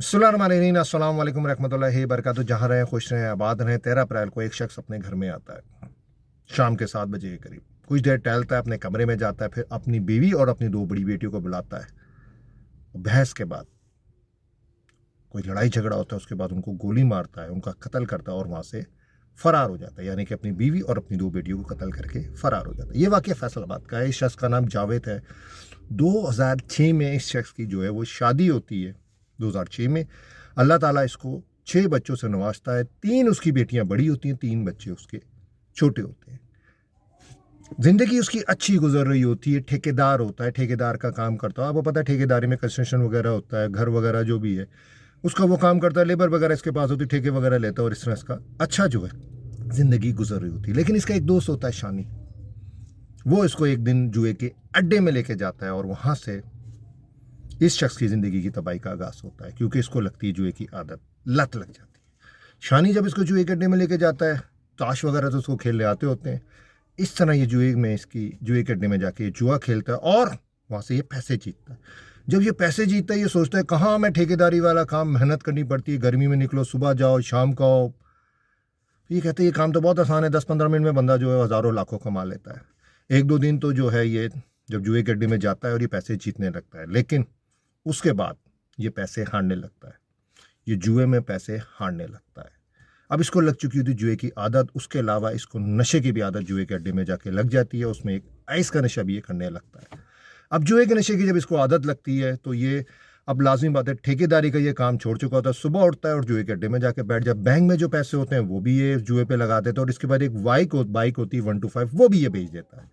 अस्सलाम वालेकुम रहमतुल्लाहि बरकातुहू। जहाँ रहें खुश रहें आबाद रहें। 13 अप्रैल को एक शख्स अपने घर में आता है शाम के 7 बजे के करीब। कुछ देर टहलता है, अपने कमरे में जाता है, फिर अपनी बीवी और अपनी 2 बड़ी बेटियों को बुलाता है। बहस के बाद कोई लड़ाई झगड़ा होता है, उसके बाद उनको गोली मारता है, उनका कत्ल करता है और वहाँ से फरार हो जाता है। यानी कि अपनी बीवी और अपनी 2 बेटियों को कत्ल करके फरार हो जाता है। ये वाक़या फैसलाबाद का है। इस शख्स का नाम जावेद है। 2006 में इस शख्स की जो है वो शादी होती है। 2006 में अल्लाह ताला इसको 6 बच्चों से नवाजता है। 3 उसकी बेटियां बड़ी होती हैं, 3 बच्चे उसके छोटे होते हैं। जिंदगी उसकी अच्छी गुजर रही होती है। ठेकेदार होता है, ठेकेदार का काम करता है। आपको पता है ठेकेदारी में कंस्ट्रक्शन वगैरह होता है, घर वगैरह जो भी है उसका वो काम करता है। लेबर वगैरह इसके पास होती है, ठेके वगैरह लेता है और इस तरह इसका अच्छा जो है जिंदगी गुजर रही होती है। लेकिन इसका एक दोस्त होता है शानी। वो इसको एक दिन जुए के अड्डे में लेके जाता है और वहां से इस शख्स की ज़िंदगी की तबाही का आगाज़ होता है, क्योंकि इसको लगती है जुए की आदत, लत लग जाती है। शानी जब इसको जुए के अड्डे में लेके जाता है, ताश वगैरह तो उसको खेलने आते होते हैं। इस तरह ये जुए के अड्डे में जाके जुआ खेलता है और वहाँ से ये पैसे जीतता है। जब ये पैसे जीतता है, ये सोचता है कहाँ मैं ठेकेदारी वाला काम मेहनत करनी पड़ती है, गर्मी में निकलो, सुबह जाओ शाम को आओ। ये कहते हैं ये काम तो बहुत आसान है, 10-15 मिनट में बंदा जो है हज़ारों लाखों कमा लेता है। 1-2 दिन तो जो है ये जब जुए के अड्डे में जाता है और ये पैसे जीतने लगता है, लेकिन उसके बाद ये पैसे हारने लगता है। ये जुए में पैसे हारने लगता है। अब इसको लग चुकी होती जुए की आदत। उसके अलावा इसको नशे की भी आदत जुए के अड्डे में जाके लग जाती है। उसमें एक आइस का नशा भी ये करने लगता है। अब जुए के नशे की जब इसको आदत लगती है तो ये अब लाजमी बात है, ठेकेदारी का ये काम छोड़ चुका होता है। सुबह उठता है और जुए के अड्डे में जाके बैठ जाए। बैंक में जो पैसे होते हैं वो भी ये जुए पे लगा देता है और इसके बाद एक बाइक होती है 125, वो भी ये बेच देता है।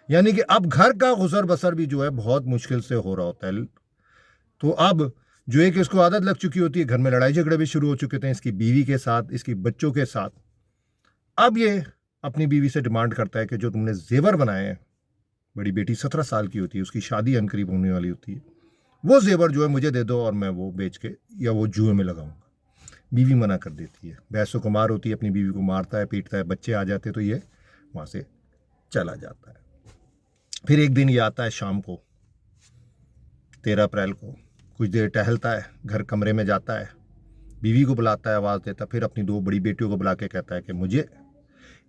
यानी कि अब घर का गुजर बसर भी जो है बहुत मुश्किल से हो रहा होता है। तो अब जो है कि उसको आदत लग चुकी होती है, घर में लड़ाई झगड़े भी शुरू हो चुके थे इसकी बीवी के साथ, इसकी बच्चों के साथ। अब ये अपनी बीवी से डिमांड करता है कि जो तुमने जेवर बनाए हैं, बड़ी बेटी 17 साल की होती है, उसकी शादी अनकरीब होने वाली होती है, वो जेवर जो है मुझे दे दो और मैं वो बेच के या वो जुए में लगाऊंगा। बीवी मना कर देती है, बहसो कुमार होती है, अपनी बीवी को मारता है, पीटता है, बच्चे आ जाते तो ये वहाँ से चला जाता है। फिर एक दिन ये आता है शाम को, 13 अप्रैल को, कुछ देर टहलता है, घर कमरे में जाता है, बीवी को बुलाता है, आवाज़ देता है, फिर अपनी 2 बड़ी बेटियों को बुला के कहता है कि मुझे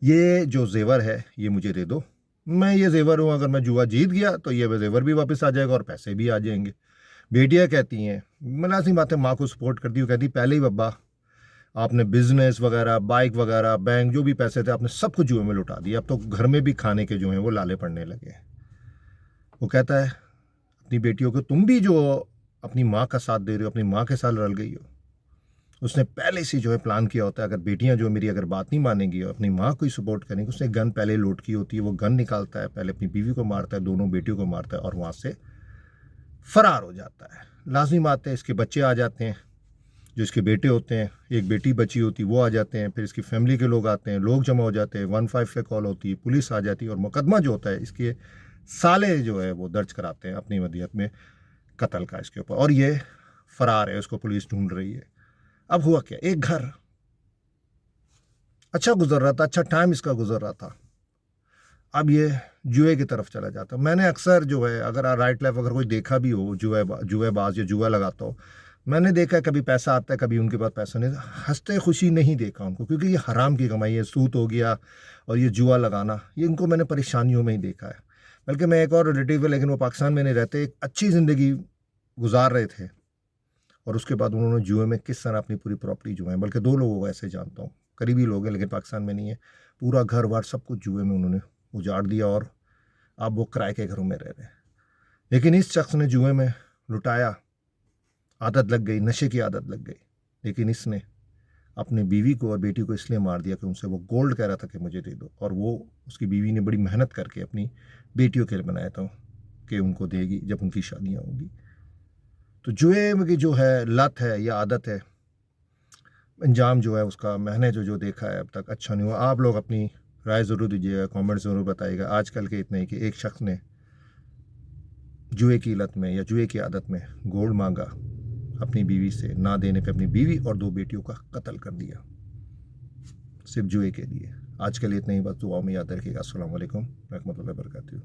ये जो जेवर है ये मुझे दे दो। मैं ये जेवर हूँ, अगर मैं जुआ जीत गया तो ये जेवर भी वापस आ जाएगा और पैसे भी आ जाएंगे। बेटियाँ कहती हैं, मुलाजिम बात है, माँ को सपोर्ट करती हूँ, कहती पहले ही बब्बा आपने बिजनेस वगैरह, बाइक वगैरह, बैंक जो भी पैसे थे आपने सब कुछ जुए में लुटा दिया, अब तो घर में भी खाने के जो हैं वो लाले पड़ने लगे हैं। वो कहता है अपनी बेटियों को, तुम भी जो अपनी माँ का साथ दे रहे हो, अपनी माँ के साथ रल गई हो। उसने पहले से जो है प्लान किया होता है, अगर बेटियां जो मेरी अगर बात नहीं मानेंगी और अपनी माँ को ही सपोर्ट करेंगी, उसने गन पहले लोड की होती है। वो गन निकालता है, पहले अपनी बीवी को मारता है, दोनों बेटियों को मारता है और वहाँ से फरार हो जाता है। लाजमी बात है, इसके बच्चे आ जाते हैं, जो इसके बेटे होते हैं, एक बेटी बची होती वो आ जाते हैं, फिर इसकी फैमिली के लोग आते हैं, लोग जमा हो जाते हैं, 15 पे कॉल होती है, पुलिस आ जाती है और मुकदमा जो होता है इसके साले जो है वो दर्ज कराते हैं अपनी वदियत में कत्ल का इसके ऊपर, और ये फरार है, उसको पुलिस ढूंढ रही है। अब हुआ क्या, एक घर अच्छा गुजर रहा था, अच्छा टाइम इसका गुजर रहा था, अब ये जुए की तरफ चला जाता। मैंने अक्सर जो है, अगर राइट लाइफ अगर कोई देखा भी हो जुएबाज या जुआ लगाता हो, मैंने देखा है कभी पैसा आता है, कभी उनके पास पैसा नहीं, हंसते खुशी नहीं देखा उनको, क्योंकि ये हराम की कमाई है। सूत हो गया और ये जुआ लगाना, ये इनको मैंने परेशानियों में ही देखा है। बल्कि मैं एक और रिलेटिव है, लेकिन वो पाकिस्तान में नहीं रहते, एक अच्छी ज़िंदगी गुजार रहे थे और उसके बाद उन्होंने जुए में किस तरह अपनी पूरी प्रॉपर्टी जो है, बल्कि 2 लोगों को ऐसे जानता हूँ, करीबी लोग हैं लेकिन पाकिस्तान में नहीं है, पूरा घर वार सब कुछ जुए में उन्होंने उजाड़ दिया और अब वो किराए के घरों में रह रहे हैं। लेकिन इस शख्स ने जुए में लुटाया, आदत लग गई, नशे की आदत लग गई, लेकिन इसने अपनी बीवी को और बेटी को इसलिए मार दिया कि उनसे वो गोल्ड कह रहा था कि मुझे दे दो, और वो उसकी बीवी ने बड़ी मेहनत करके अपनी बेटियों के लिए बनाया था कि उनको देगी जब उनकी शादियाँ होंगी। तो जुए की जो है लत है या आदत है, अंजाम जो है उसका मैंने जो देखा है अब तक अच्छा नहीं हुआ। आप लोग अपनी राय ज़रूर दीजिएगा, कमेंट ज़रूर बताइएगा। आजकल के इतने ही कि एक शख्स ने जुए की लत में या जुए की आदत में गोल्ड मांगा, अपनी बीवी से ना देने पे अपनी बीवी और 2 बेटियों का कत्ल कर दिया, सिर्फ जुए के लिए। आज के लिए इतना ही, बस दुआओं में याद रखिएगा। अस्सलाम वालेकुम रहमतुल्लाहि व बरकातहू।